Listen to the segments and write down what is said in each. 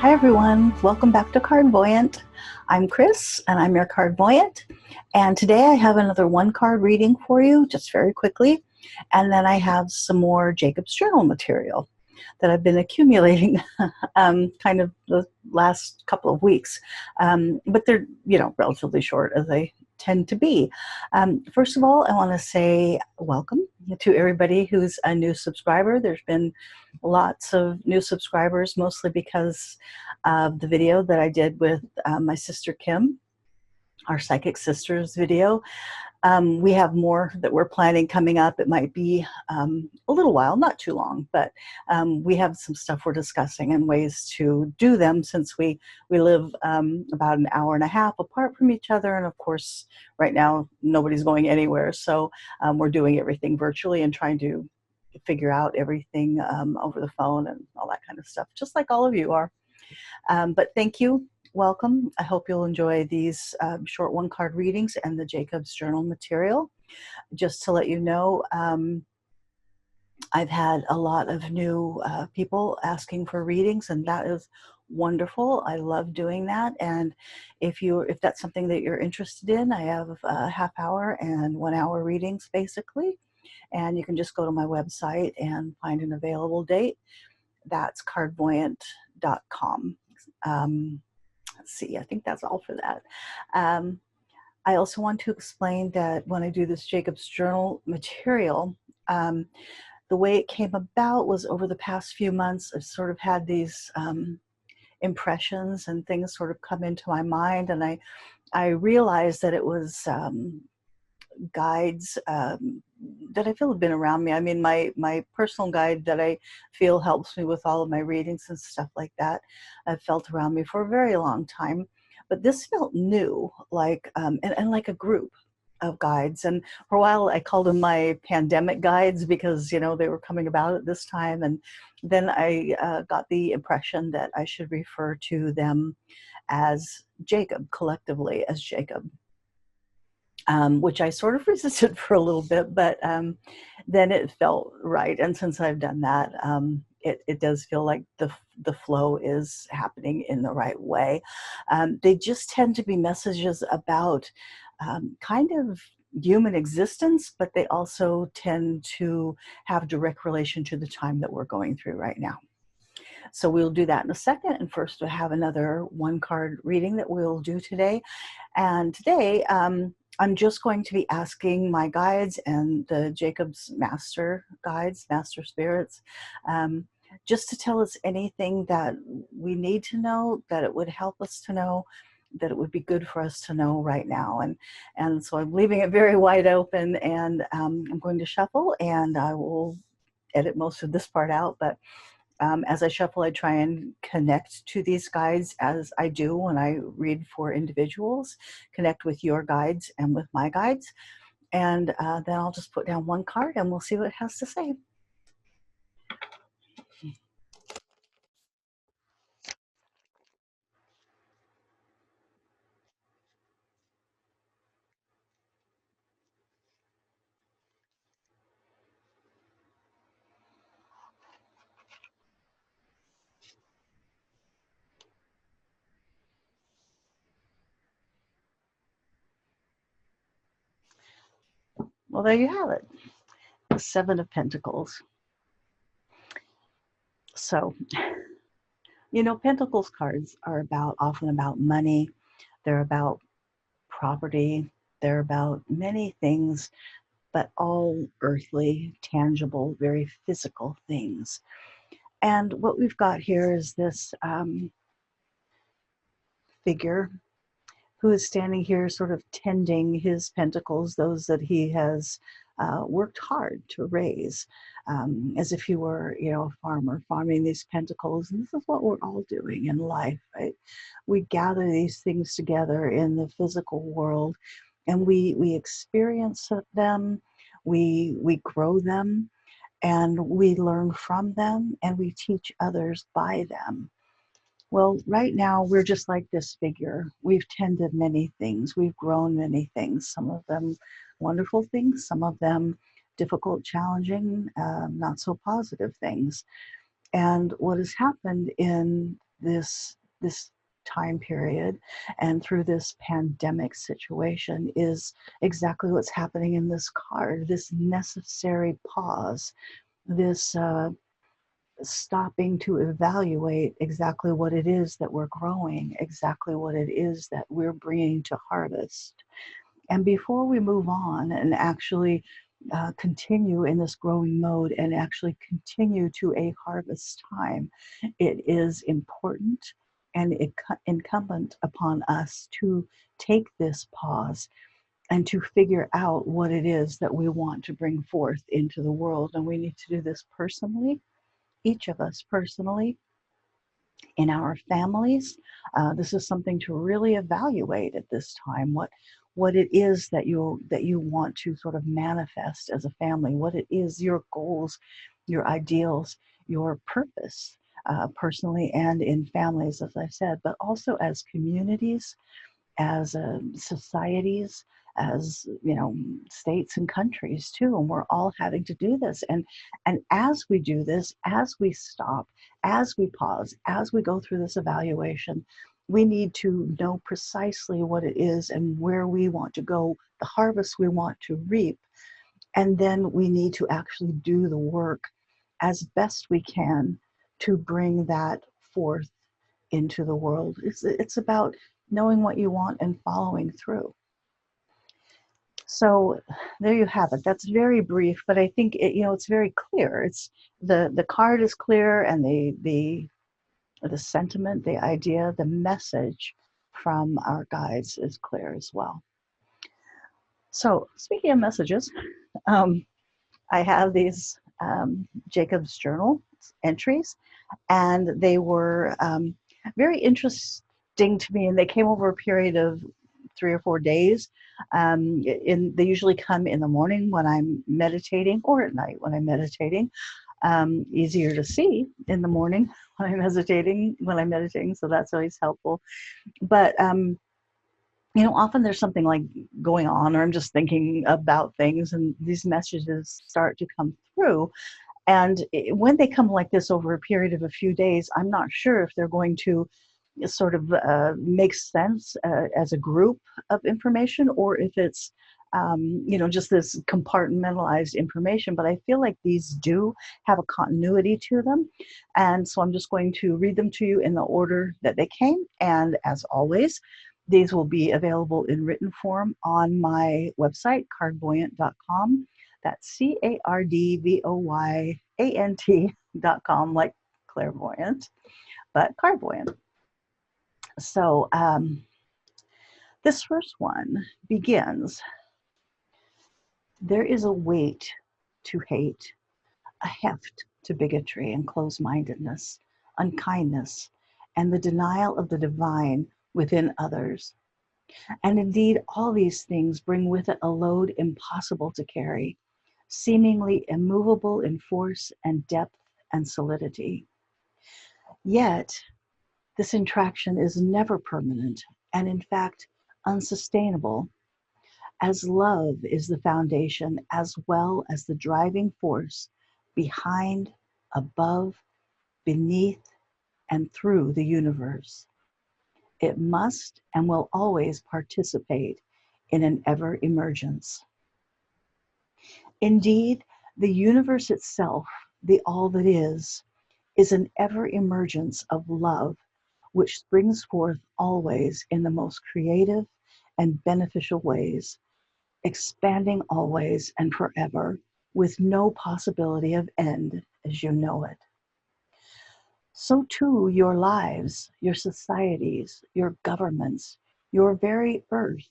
Hi everyone, welcome back to Cardvoyant. I'm Kris and I'm your Cardvoyant, and today I have another one card reading for you just very quickly, and then I have some more Jacob's journal material that I've been accumulating kind of the last couple of weeks, but they're relatively short as they tend to be. First of all, I want to say welcome to everybody who's a new subscriber. There's been lots of new subscribers, mostly because of the video that I did with my sister Kim, our Psychic Sisters video. We have more that we're planning coming up. It might be a little while, not too long, but we have some stuff we're discussing and ways to do them, since we live about an hour and a half apart from each other. And of course, right now, nobody's going anywhere. So we're doing everything virtually and trying to figure out everything over the phone and all that kind of stuff, just like all of you are. But thank you. Welcome. I hope you'll enjoy these short one card readings and the Jacob's journal material. Just to let you know, I've had a lot of new people asking for readings, and that is wonderful. I love doing that. And if that's something that you're interested in, I have half hour and 1 hour readings basically. And you can just go to my website and find an available date. That's cardvoyant.com. Let's see, I think that's all for that. I also want to explain that when I do this Jacob's journal material, the way it came about was over the past few months, I've sort of had these impressions and things sort of come into my mind, and I realized that it was guides that I feel have been around me. I mean, my personal guide that I feel helps me with all of my readings and stuff like that, I've felt around me for a very long time. But this felt new, like and like a group of guides. And for a while, I called them my pandemic guides because they were coming about at this time. And then I got the impression that I should refer to them as Jacob, collectively as Jacob. Which I sort of resisted for a little bit, but then it felt right. And since I've done that, it does feel like the flow is happening in the right way. They just tend to be messages about kind of human existence, but they also tend to have direct relation to the time that we're going through right now. So we'll do that in a second. And first, we have another one card reading that we'll do today. And today, I'm just going to be asking my guides and the Jacob's master guides, master spirits, just to tell us anything that we need to know, that it would help us to know, that it would be good for us to know right now. And so I'm leaving it very wide open, and I'm going to shuffle, and I will edit most of this part out, but as I shuffle, I try and connect to these guides as I do when I read for individuals, connect with your guides and with my guides. And then I'll just put down one card and we'll see what it has to say. Well, there you have it. The Seven of Pentacles. So, Pentacles cards are often about money. They're about property. They're about many things, but all earthly, tangible, very physical things. And what we've got here is this figure who is standing here sort of tending his pentacles, those that he has worked hard to raise, as if he were, a farmer farming these pentacles. And this is what we're all doing in life, right? We gather these things together in the physical world, and we experience them, we grow them, and we learn from them, and we teach others by them. Well, right now, we're just like this figure. We've tended many things. We've grown many things, some of them wonderful things, some of them difficult, challenging, not so positive things. And what has happened in this time period and through this pandemic situation is exactly what's happening in this card, this necessary pause, this stopping to evaluate exactly what it is that we're growing, exactly what it is that we're bringing to harvest. And before we move on and actually continue in this growing mode and actually continue to a harvest time, it is important and incumbent upon us to take this pause and to figure out what it is that we want to bring forth into the world. And we need to do this personally, each of us personally, in our families. This is something to really evaluate at this time. What it is that you want to sort of manifest as a family. What it is, your goals, your ideals, your purpose, personally and in families, as I said, but also as communities, as societies, as states and countries too. And we're all having to do this. And as we do this, as we stop, as we pause, as we go through this evaluation, we need to know precisely what it is and where we want to go, the harvest we want to reap. And then we need to actually do the work as best we can to bring that forth into the world. It's about knowing what you want and following through. So there you have it. That's very brief, but I think it's very clear. It's the card is clear, and the sentiment, the idea, the message from our guides is clear as well. So speaking of messages, I have these Jacob's Journal entries, and they were very interesting to me, and they came over a period of 3 or 4 days. They usually come in the morning when I'm meditating, or at night when I'm meditating. Easier to see in the morning when I'm meditating, so that's always helpful. But often there's something like going on, or I'm just thinking about things, and these messages start to come through. And when they come like this over a period of a few days, I'm not sure if they're going to sort of make sense as a group of information, or if it's just this compartmentalized information. But I feel like these do have a continuity to them, and so I'm just going to read them to you in the order that they came. And as always, these will be available in written form on my website, cardvoyant.com. That's cardvoyant.com, like clairvoyant, but cardvoyant. So this first one begins: there is a weight to hate, a heft to bigotry and close-mindedness, unkindness, and the denial of the divine within others. And indeed, all these things bring with it a load impossible to carry, seemingly immovable in force and depth and solidity. Yet, this attraction is never permanent, and in fact, unsustainable, as love is the foundation as well as the driving force behind, above, beneath, and through the universe. It must and will always participate in an ever-emergence. Indeed, the universe itself, the all that is an ever-emergence of love, which springs forth always in the most creative and beneficial ways, expanding always and forever, with no possibility of end as you know it. So too your lives, your societies, your governments, your very earth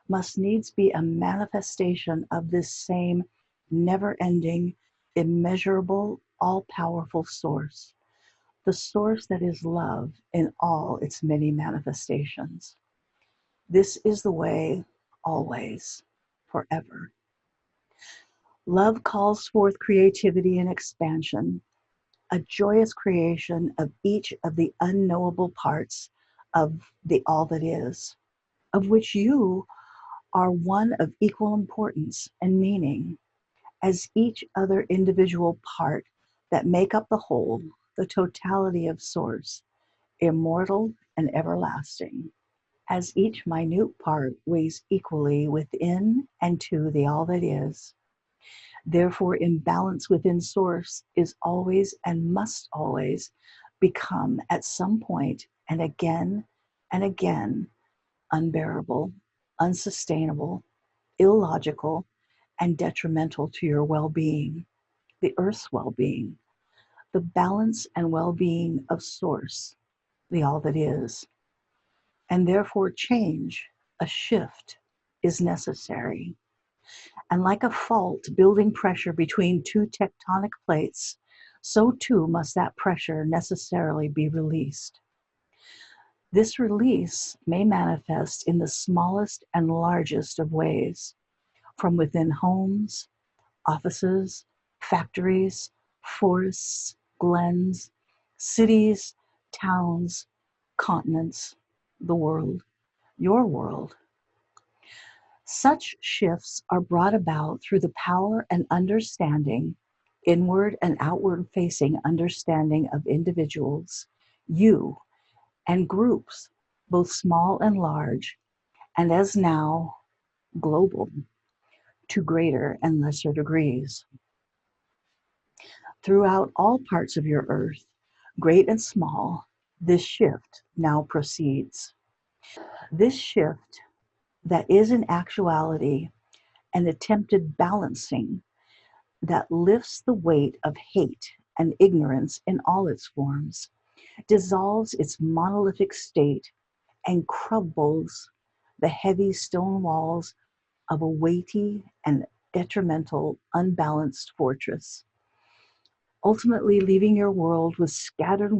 must needs be a manifestation of this same never-ending, immeasurable, all-powerful source, the source that is love in all its many manifestations. This is the way, always, forever. Love calls forth creativity and expansion, a joyous creation of each of the unknowable parts of the all that is, of which you are one of equal importance and meaning, as each other individual part that make up the whole, the totality of source, immortal and everlasting, as each minute part weighs equally within and to the all that is. Therefore, imbalance within Source is always and must always become at some point and again unbearable, unsustainable, illogical, and detrimental to your well-being, the Earth's well-being, the balance and well-being of Source, the all that is. And therefore change, a shift, is necessary. And like a fault building pressure between two tectonic plates, so too must that pressure necessarily be released. This release may manifest in the smallest and largest of ways, from within homes, offices, factories, forests, glens, cities, towns, continents, the world, your world. Such shifts are brought about through the power and understanding, inward and outward facing understanding of individuals, you, and groups, both small and large, and as now, global, to greater and lesser degrees. Throughout all parts of your earth, great and small, this shift now proceeds. This shift that is in actuality an attempted balancing that lifts the weight of hate and ignorance in all its forms, dissolves its monolithic state, and crumbles the heavy stone walls of a weighty and detrimental, unbalanced fortress, ultimately leaving your world with scattered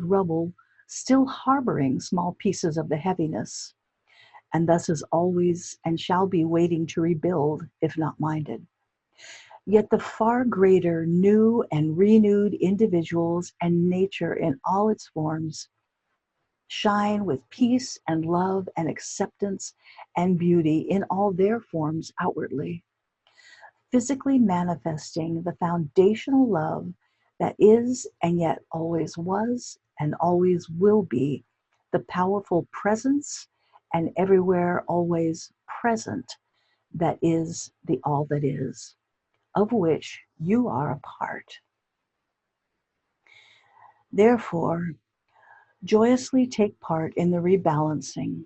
rubble, still harboring small pieces of the heaviness, and thus is always and shall be waiting to rebuild, if not minded. Yet the far greater new and renewed individuals and nature in all its forms shine with peace and love and acceptance and beauty in all their forms outwardly, physically manifesting the foundational love that is and yet always was and always will be the powerful presence and everywhere always present that is the all that is, of which you are a part. Therefore, joyously take part in the rebalancing,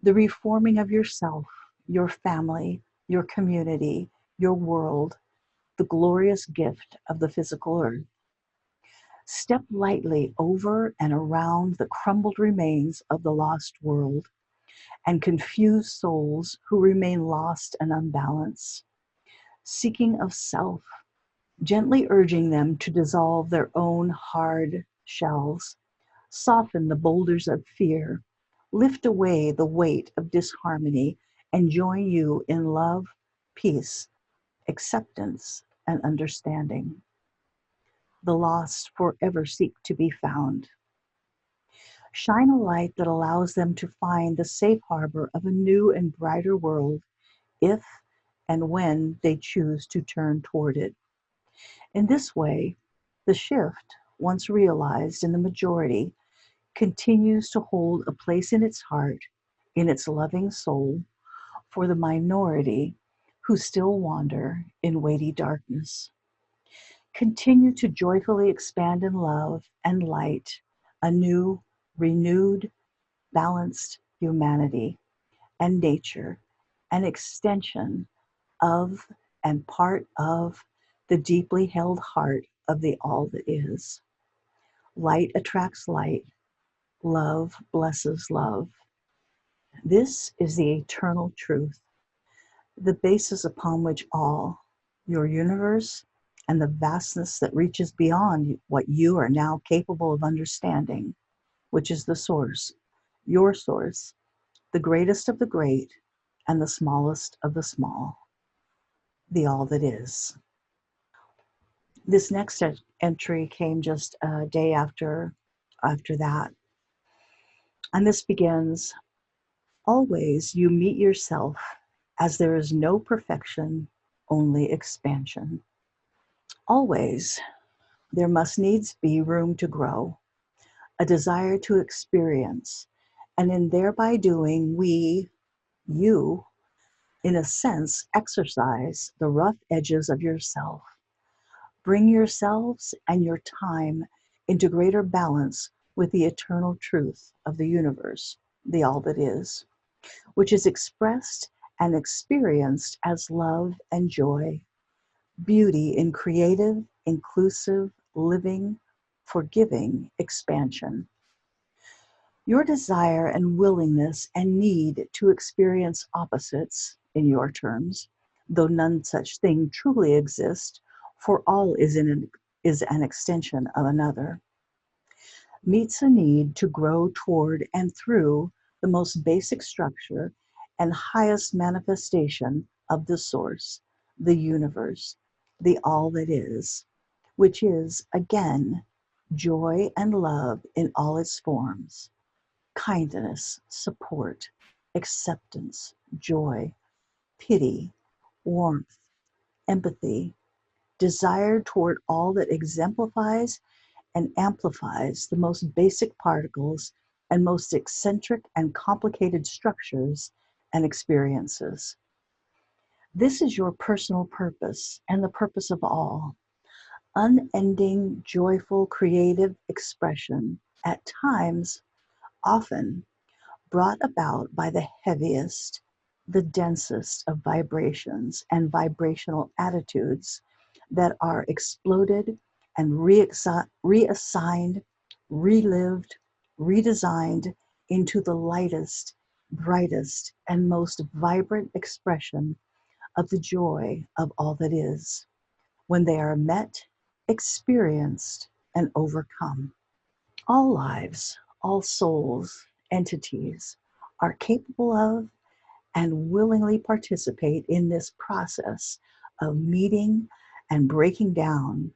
the reforming of yourself, your family, your community, your world, the glorious gift of the physical earth. Step lightly over and around the crumbled remains of the lost world and confused souls who remain lost and unbalanced, seeking of self, gently urging them to dissolve their own hard shells, soften the boulders of fear, lift away the weight of disharmony, and join you in love, peace, acceptance, and understanding. The lost forever seek to be found. Shine a light that allows them to find the safe harbor of a new and brighter world if and when they choose to turn toward it. In this way, the shift, once realized in the majority, continues to hold a place in its heart, in its loving soul, for the minority who still wander in weighty darkness. Continue to joyfully expand in love and light a new, renewed, balanced humanity and nature, an extension of and part of the deeply held heart of the all that is. Light attracts light. Love blesses love. This is the eternal truth, the basis upon which all, your universe, and the vastness that reaches beyond what you are now capable of understanding, which is the source, your source, the greatest of the great and the smallest of the small, the all that is. This next entry came just a day after that. And this begins, always you meet yourself as there is no perfection, only expansion. Always there must needs be room to grow, a desire to experience, and in thereby doing, you, in a sense, exercise the rough edges of yourself. Bring yourselves and your time into greater balance with the eternal truth of the universe, the all that is, which is expressed and experienced as love and joy, beauty in creative, inclusive, living, forgiving expansion. Your desire and willingness and need to experience opposites, in your terms, though none such thing truly exists, for all is an extension of another, meets a need to grow toward and through the most basic structure and highest manifestation of the source, the universe, the all that is, which is, again, joy and love in all its forms, kindness, support, acceptance, joy, pity, warmth, empathy, desire toward all that exemplifies and amplifies the most basic particles and most eccentric and complicated structures and experiences. This is your personal purpose and the purpose of all. Unending, joyful, creative expression, at times, often, brought about by the heaviest, the densest of vibrations and vibrational attitudes that are exploded and reassigned, relived, redesigned into the lightest, brightest, and most vibrant expression of the joy of all that is, when they are met, experienced, and overcome. All lives, all souls, entities are capable of and willingly participate in this process of meeting and breaking down,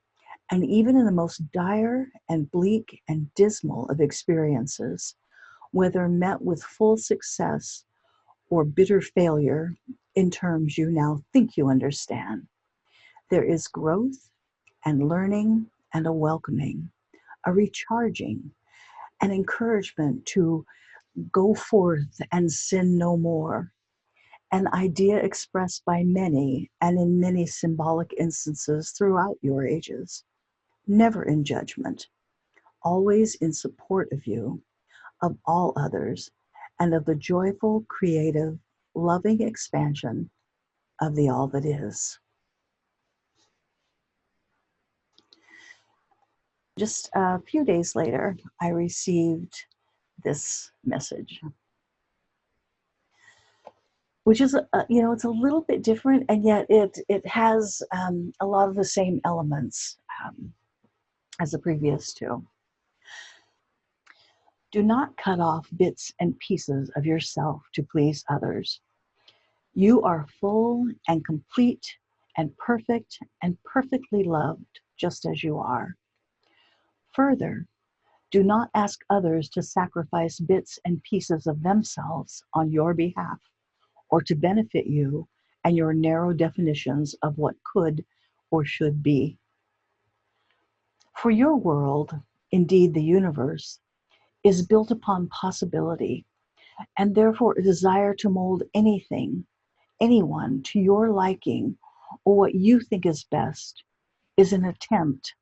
and even in the most dire and bleak and dismal of experiences, whether met with full success or bitter failure in terms you now think you understand. There is growth and learning and a welcoming, a recharging, an encouragement to go forth and sin no more, an idea expressed by many and in many symbolic instances throughout your ages, never in judgment, always in support of you, of all others, and of the joyful, creative, loving expansion of the all that is. Just a few days later, I received this message, which is, it's a little bit different, and yet it has a lot of the same elements as the previous two. Do not cut off bits and pieces of yourself to please others. You are full and complete and perfect and perfectly loved just as you are. Further, do not ask others to sacrifice bits and pieces of themselves on your behalf, or to benefit you and your narrow definitions of what could or should be. For your world, indeed the universe, is built upon possibility, and therefore a desire to mold anything, anyone to your liking or what you think is best is an attempt,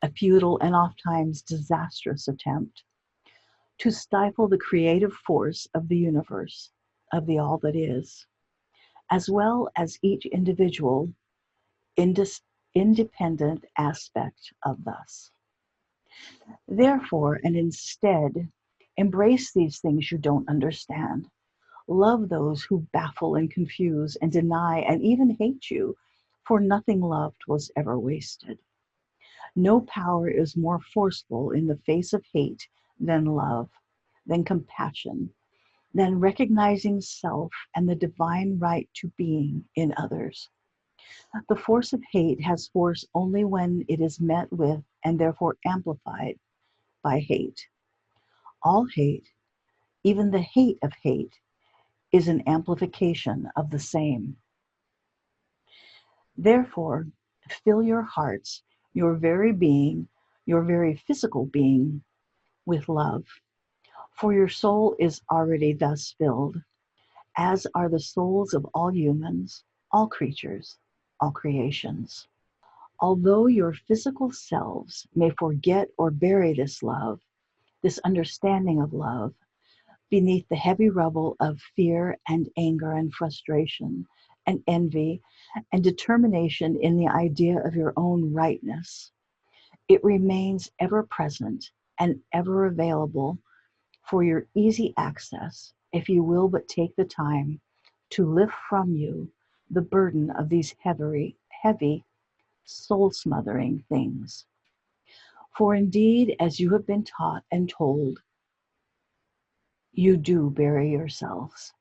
a futile and oftentimes disastrous attempt, to stifle the creative force of the universe, of the all that is, as well as each individual independent aspect of thus. Therefore, and instead, embrace these things you don't understand. Love those who baffle and confuse and deny and even hate you, for nothing loved was ever wasted. No power is more forceful in the face of hate than love, than compassion, than recognizing self and the divine right to being in others. The force of hate has force only when it is met with and therefore amplified by hate. All hate, even the hate of hate, is an amplification of the same. Therefore, fill your hearts, your very being, your very physical being, with love. For your soul is already thus filled, as are the souls of all humans, all creatures, all creations. Although your physical selves may forget or bury this love, this understanding of love, beneath the heavy rubble of fear and anger and frustration and envy and determination in the idea of your own rightness, it remains ever present and ever available for your easy access if you will but take the time to lift from you the burden of these heavy, soul-smothering things. For indeed, as you have been taught and told, you do bury yourselves.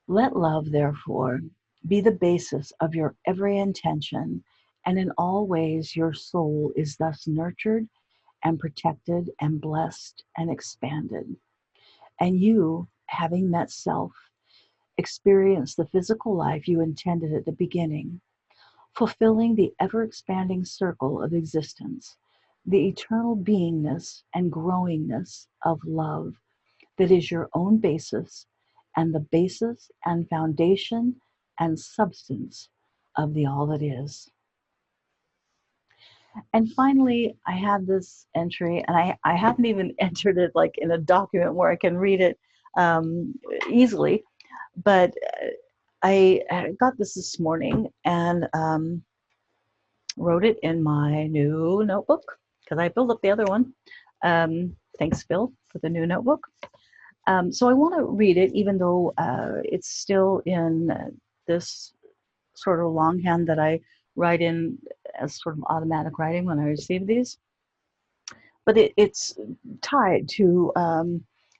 Let love, therefore, be the basis of your every intention, and in all ways your soul is thus nurtured and protected and blessed and expanded. And you, having met self, experience the physical life you intended at the beginning, fulfilling the ever-expanding circle of existence, the eternal beingness and growingness of love that is your own basis and the basis and foundation and substance of the all that is. And finally, I have this entry, and I haven't even entered it like in a document where I can read it easily, but I got this morning and wrote it in my new notebook because I built up the other one. Thanks, Phil, for the new notebook. So I want to read it, even though it's still in this sort of longhand that I write in as sort of automatic writing when I receive these. But it's tied to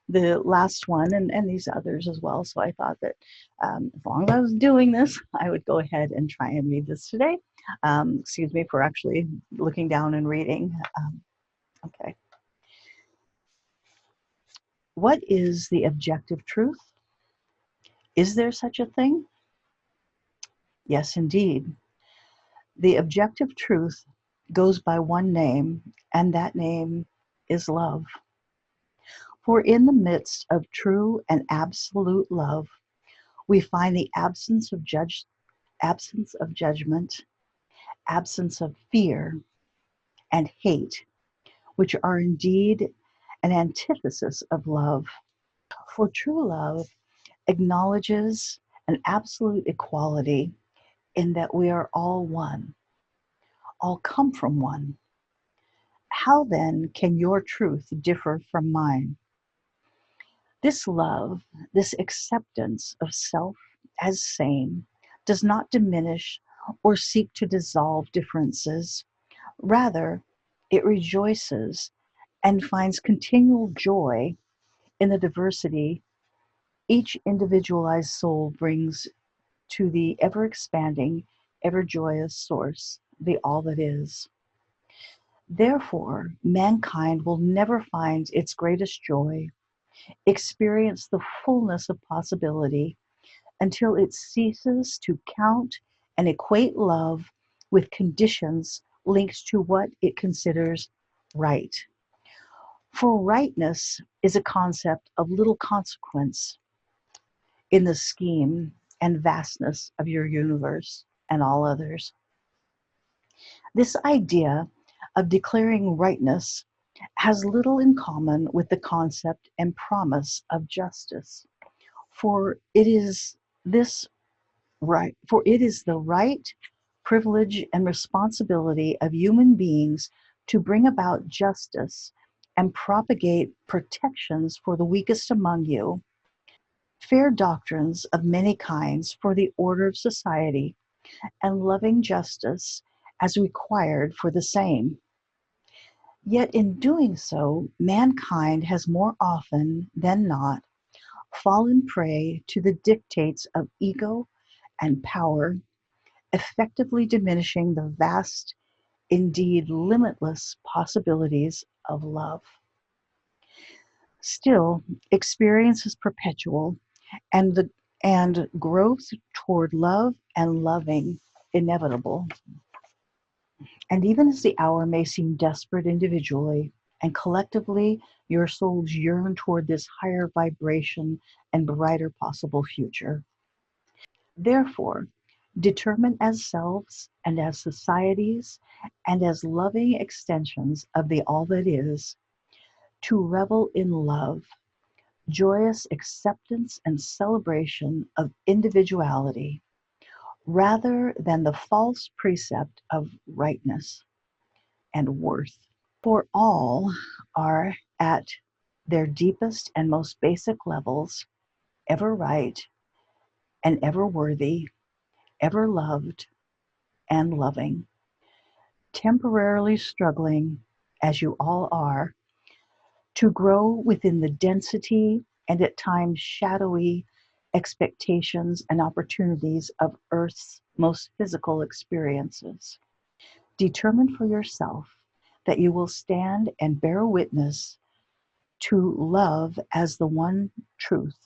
the last one and these others as well. So I thought that as long as I was doing this, I would go ahead and try and read this today. Excuse me for actually looking down and reading. Okay. What is the objective truth? Is there such a thing? Yes, indeed. The objective truth goes by one name, and that name is love. For in the midst of true and absolute love, we find the absence of judgment, absence of fear and hate, which are indeed an antithesis of love. For true love acknowledges an absolute equality in that we are all one, all come from one. How then can your truth differ from mine? This love, this acceptance of self as same, does not diminish or seek to dissolve differences. Rather, it rejoices and finds continual joy in the diversity each individualized soul brings to the ever expanding, ever joyous source, the all that is. Therefore, mankind will never find its greatest joy, experience the fullness of possibility, until it ceases to count and equate love with conditions linked to what it considers right. For rightness is a concept of little consequence in the scheme and vastness of your universe and all others. This idea of declaring rightness has little in common with the concept and promise of justice, for it is this right, for it is the right, privilege, and responsibility of human beings to bring about justice and propagate protections for the weakest among you, fair doctrines of many kinds for the order of society, and loving justice as required for the same. Yet in doing so, mankind has more often than not fallen prey to the dictates of ego and power, effectively diminishing the vast, indeed limitless possibilities of love. Still, experience is perpetual, and the and growth toward love and loving inevitable. And even as the hour may seem desperate individually And collectively, your souls yearn toward this higher vibration and brighter possible future. Therefore, determine as selves and as societies and as loving extensions of the all that is, to revel in love, joyous acceptance and celebration of individuality, rather than the false precept of rightness and worth. For all are at their deepest and most basic levels ever right and ever worthy, ever loved and loving, temporarily struggling, as you all are, to grow within the density and at times shadowy expectations and opportunities of Earth's most physical experiences. Determine for yourself that you will stand and bear witness to love as the one truth,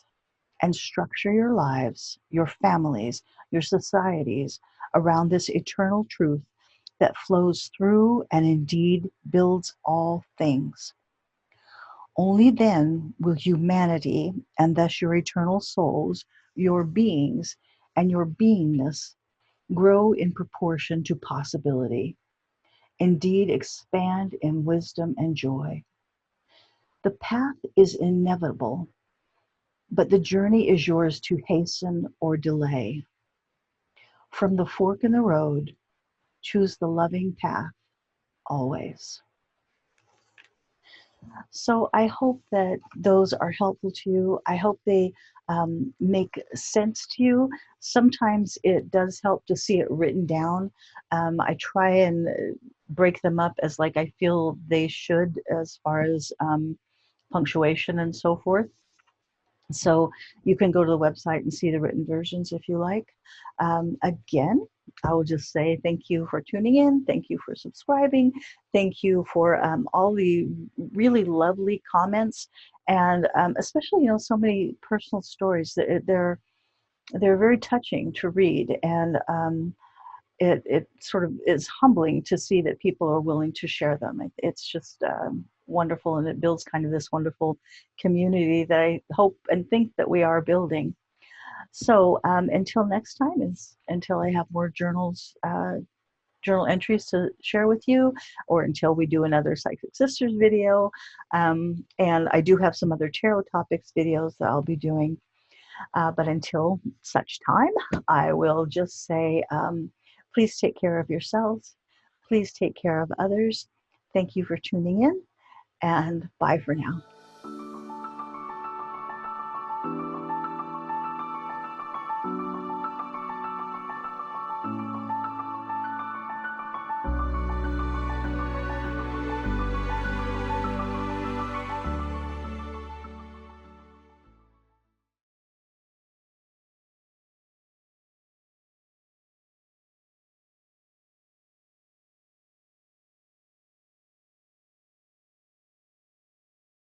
and structure your lives, your families, your societies around this eternal truth that flows through and indeed builds all things. Only then will humanity, and thus your eternal souls, your beings, and your beingness grow in proportion to possibility, indeed expand in wisdom and joy. The path is inevitable, but the journey is yours to hasten or delay. From the fork in the road, choose the loving path always. So I hope that those are helpful to you. I hope they make sense to you. Sometimes it does help to see it written down. I try and break them up as like I feel they should, as far as punctuation and so forth. So you can go to the website and see the written versions if you like. Again, I will just say thank you for tuning in. Thank you for subscribing. Thank you for all the really lovely comments, and especially, so many personal stories. They're very touching to read, and it sort of is humbling to see that people are willing to share them. It's just wonderful, and it builds kind of this wonderful community that I hope and think that we are building. So until next time, until I have more journal entries to share with you, or until we do another Psychic Sisters video. And I do have some other tarot topics videos that I'll be doing. But until such time, I will just say, please take care of yourselves. Please take care of others. Thank you for tuning in, and bye for now.